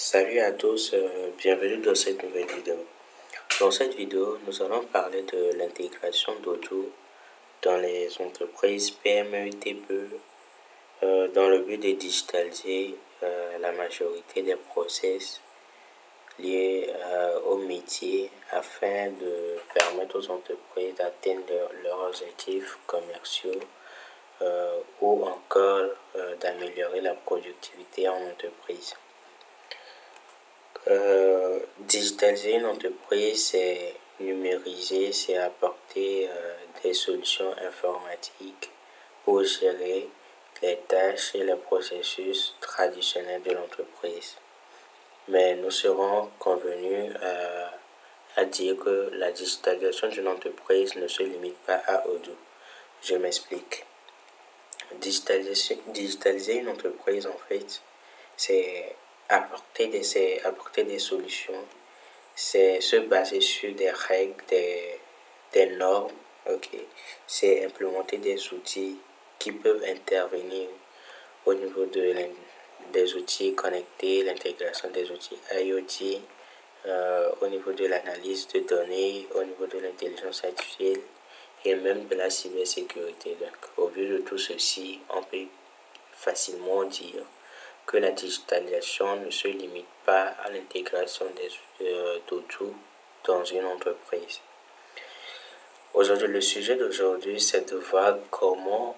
Salut à tous, bienvenue dans cette nouvelle vidéo. Dans cette vidéo, nous allons parler de l'intégration d'Odoo dans les entreprises PME et TPE dans le but de digitaliser la majorité des process liés au métier afin de permettre aux entreprises d'atteindre leurs objectifs commerciaux ou encore d'améliorer la productivité en entreprise. Digitaliser une entreprise, c'est numériser, c'est apporter des solutions informatiques pour gérer les tâches et les processus traditionnels de l'entreprise. Mais nous serons convenus à dire que la digitalisation d'une entreprise ne se limite pas à Odoo. Je m'explique. Digitaliser une entreprise, en fait, c'est apporter des solutions, c'est se baser sur des règles, des normes, ok. C'est implémenter des outils qui peuvent intervenir au niveau des outils connectés, l'intégration des outils IoT, au niveau de l'analyse de données, au niveau de l'intelligence artificielle et même de la cybersécurité. Donc, au vu de tout ceci, on peut facilement dire que la digitalisation ne se limite pas à l'intégration d'Odoo dans une entreprise. Aujourd'hui, le sujet d'aujourd'hui, c'est de voir comment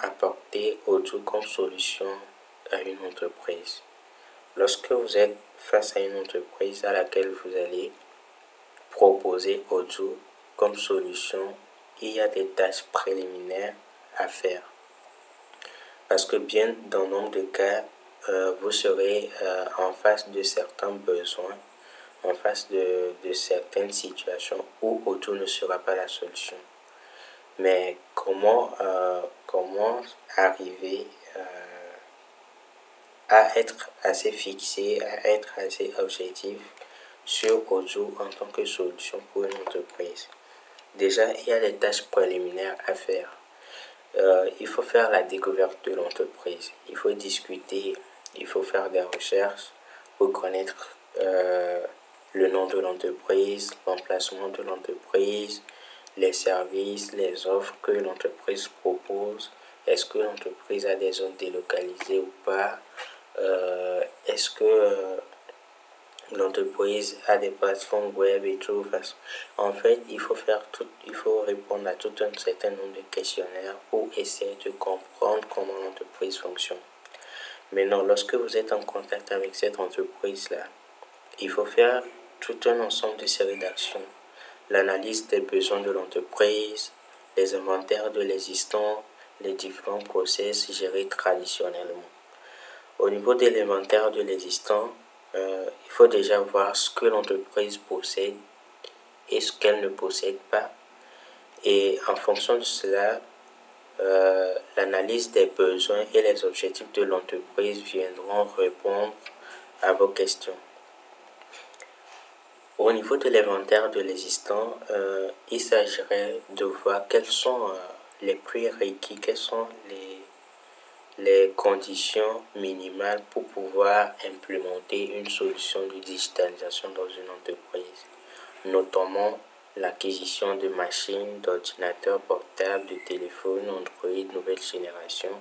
apporter Odoo comme solution à une entreprise. Lorsque vous êtes face à une entreprise à laquelle vous allez proposer Odoo comme solution, il y a des tâches préliminaires à faire. Parce que bien dans nombre de cas, vous serez en face de certains besoins, en face de certaines situations où Odoo ne sera pas la solution. Mais comment arriver à être assez fixé, à être assez objectif sur Odoo en tant que solution pour une entreprise? Déjà, il y a des tâches préliminaires à faire. Il faut faire la découverte de l'entreprise, il faut discuter, il faut faire des recherches pour connaître le nom de l'entreprise, l'emplacement de l'entreprise, les services, les offres que l'entreprise propose. Est-ce que l'entreprise a des zones délocalisées ou pas? Est-ce que l'entreprise a des plateformes web et tout? En fait, il faut répondre à tout un certain nombre de questionnaires pour essayer de comprendre comment l'entreprise fonctionne. Maintenant, lorsque vous êtes en contact avec cette entreprise-là, il faut faire tout un ensemble de séries d'actions. L'analyse des besoins de l'entreprise, les inventaires de l'existant, les différents process gérés traditionnellement. Au niveau de l'inventaire de l'existant, il faut déjà voir ce que l'entreprise possède et ce qu'elle ne possède pas. Et en fonction de cela, l'analyse des besoins et les objectifs de l'entreprise viendront répondre à vos questions. Au niveau de l'inventaire de l'existant, il s'agirait de voir quels sont les prérequis, quels sont les conditions minimales pour pouvoir implémenter une solution de digitalisation dans une entreprise, notamment l'acquisition de machines, d'ordinateurs portables, de téléphones Android nouvelle génération,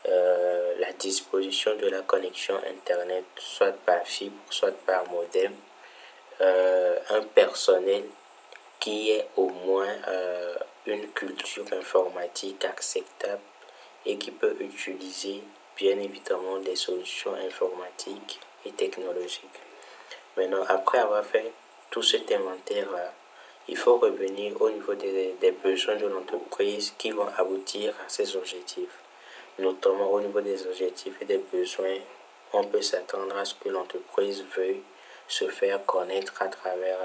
la disposition de la connexion Internet, soit par fibre, soit par modem, un personnel qui ait au moins une culture informatique acceptable et qui peut utiliser bien évidemment des solutions informatiques et technologiques. Maintenant, après avoir fait tout cet inventaire-là, il faut revenir au niveau des besoins de l'entreprise qui vont aboutir à ces objectifs. Notamment au niveau des objectifs et des besoins, on peut s'attendre à ce que l'entreprise veuille se faire connaître à travers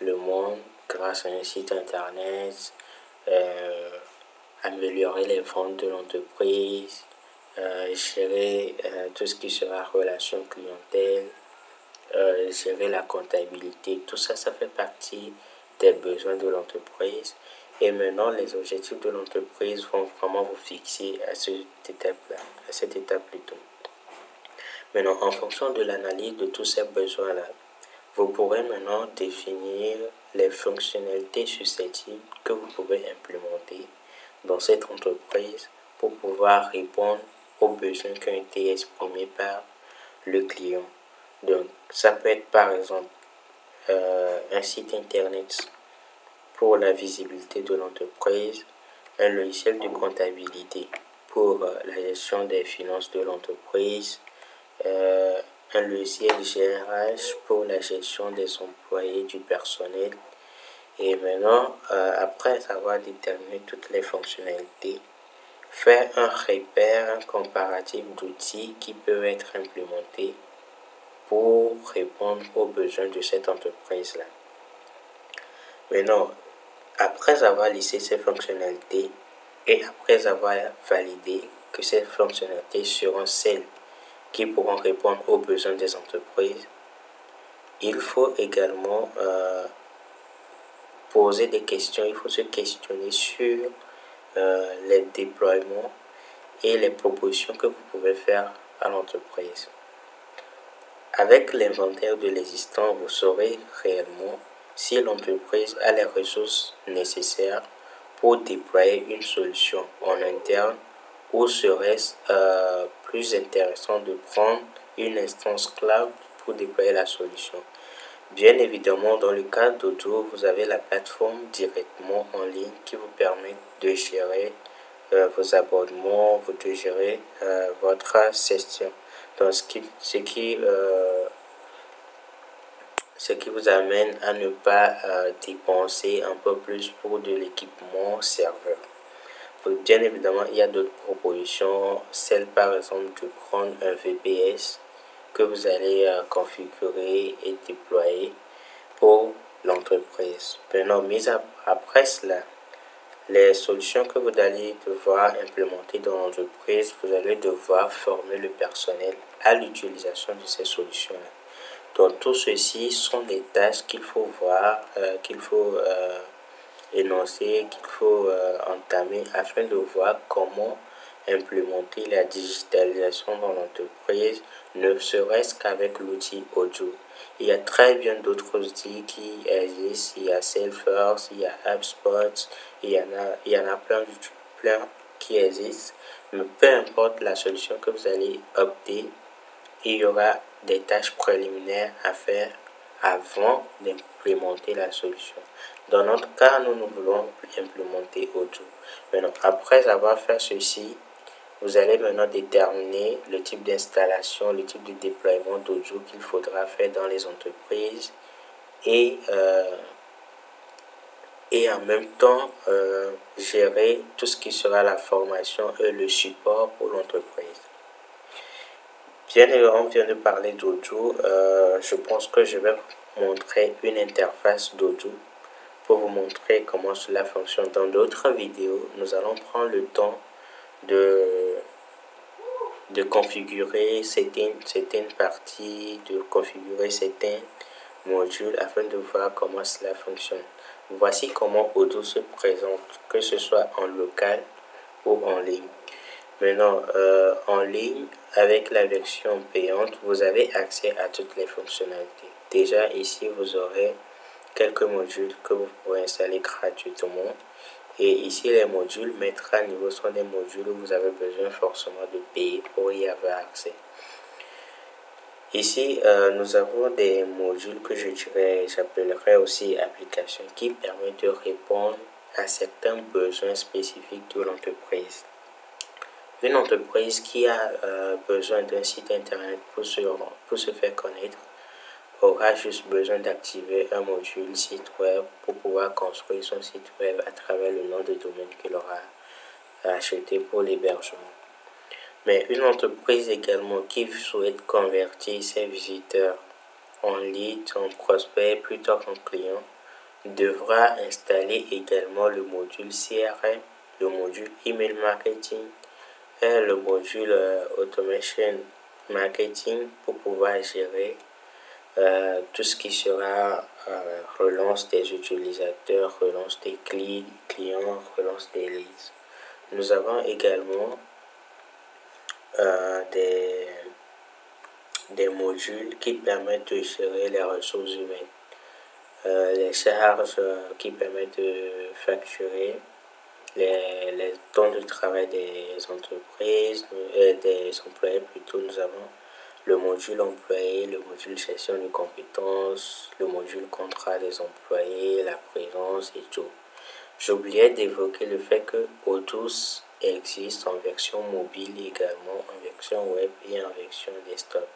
le monde grâce à un site internet, améliorer les ventes de l'entreprise, gérer tout ce qui sera relation clientèle, gérer la comptabilité. Tout ça, ça fait partie des besoins de l'entreprise. Et maintenant, les objectifs de l'entreprise vont vraiment vous fixer à cette étape-là, à cette étape plutôt. Maintenant, en fonction de l'analyse de tous ces besoins-là, vous pourrez maintenant définir les fonctionnalités susceptibles que vous pouvez implémenter dans cette entreprise pour pouvoir répondre aux besoins qui ont été exprimés par le client. Donc, ça peut être par exemple un site internet pour la visibilité de l'entreprise, un logiciel de comptabilité pour la gestion des finances de l'entreprise, un logiciel GRH pour la gestion des employés, du personnel. Et maintenant, après avoir déterminé toutes les fonctionnalités, faire un repère, un comparatif d'outils qui peuvent être implémentés pour répondre aux besoins de cette entreprise-là. Maintenant, après avoir listé ces fonctionnalités et après avoir validé que ces fonctionnalités seront celles qui pourront répondre aux besoins des entreprises, il faut également poser des questions, il faut se questionner sur les déploiements et les propositions que vous pouvez faire à l'entreprise. Avec l'inventaire de l'existant, vous saurez réellement si l'entreprise a les ressources nécessaires pour déployer une solution en interne ou serait-ce plus intéressant de prendre une instance cloud pour déployer la solution. Bien évidemment, dans le cas d'Odoo, vous avez la plateforme directement en ligne qui vous permet de gérer vos abonnements, de gérer votre gestion. Donc, ce qui vous amène à ne pas dépenser un peu plus pour de l'équipement serveur. Bien évidemment, il y a d'autres propositions, celle par exemple de prendre un VPS que vous allez configurer et déployer pour l'entreprise. Maintenant, après cela, les solutions que vous allez devoir implémenter dans l'entreprise, vous allez devoir former le personnel à l'utilisation de ces solutions-là. Donc, tout ceci sont des tâches qu'il faut voir, qu'il faut énoncer, qu'il faut entamer afin de voir comment implémenter la digitalisation dans l'entreprise, ne serait-ce qu'avec l'outil Odoo. Il y a très bien d'autres outils qui existent, il y a Salesforce, il y a HubSpot, il y en a plein qui existent, mais peu importe la solution que vous allez opter, il y aura des tâches préliminaires à faire avant d'implémenter la solution. Dans notre cas, nous voulons implémenter Odoo. Maintenant, après avoir fait ceci, vous allez maintenant déterminer le type d'installation, le type de déploiement d'Odoo qu'il faudra faire dans les entreprises et en même temps gérer tout ce qui sera la formation et le support pour l'entreprise. Bien évidemment, on vient de parler d'Odoo. Je pense que je vais vous montrer une interface d'Odoo pour vous montrer comment cela fonctionne. Dans d'autres vidéos, nous allons prendre le temps de configurer certaines parties, de configurer certains modules afin de voir comment cela fonctionne. Voici comment Odoo se présente, que ce soit en local ou en ligne. Maintenant, en ligne, avec la version payante, vous avez accès à toutes les fonctionnalités. Déjà, ici, vous aurez quelques modules que vous pourrez installer gratuitement. Et ici, les modules mettre à niveau sont des modules où vous avez besoin forcément de payer pour y avoir accès. Ici, nous avons des modules que j'appellerais aussi applications qui permettent de répondre à certains besoins spécifiques de l'entreprise. Une entreprise qui a besoin d'un site internet pour se faire connaître aura juste besoin d'activer un module site web pour pouvoir construire son site web à travers le nom de domaine qu'il aura acheté pour l'hébergement. Mais une entreprise également qui souhaite convertir ses visiteurs en leads, en prospects plutôt qu'en clients, devra installer également le module CRM, le module email marketing et le module automation marketing pour pouvoir gérer tout ce qui sera relance des utilisateurs, relance des clients, relance des leads. Nous avons également des modules qui permettent de gérer les ressources humaines, les charges qui permettent de facturer les temps de travail des entreprises, des employés plutôt. Nous avons le module employé, le module gestion de compétences, le module contrat des employés, la présence et tout. J'oubliais d'évoquer le fait que Odoo existe en version mobile également, en version web et en version desktop.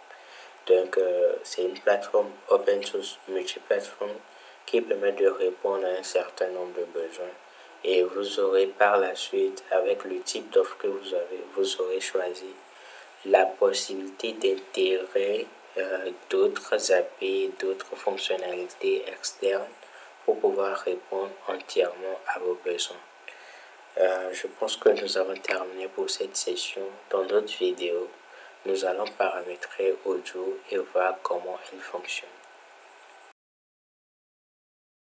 Donc, c'est une plateforme open source multiplateforme qui permet de répondre à un certain nombre de besoins. Et vous aurez par la suite, avec le type d'offre que vous avez, vous aurez choisi la possibilité d'intégrer d'autres API, d'autres fonctionnalités externes pour pouvoir répondre entièrement à vos besoins. Je pense que nous avons terminé pour cette session. Dans d'autres vidéos, nous allons paramétrer Odoo et voir comment il fonctionne.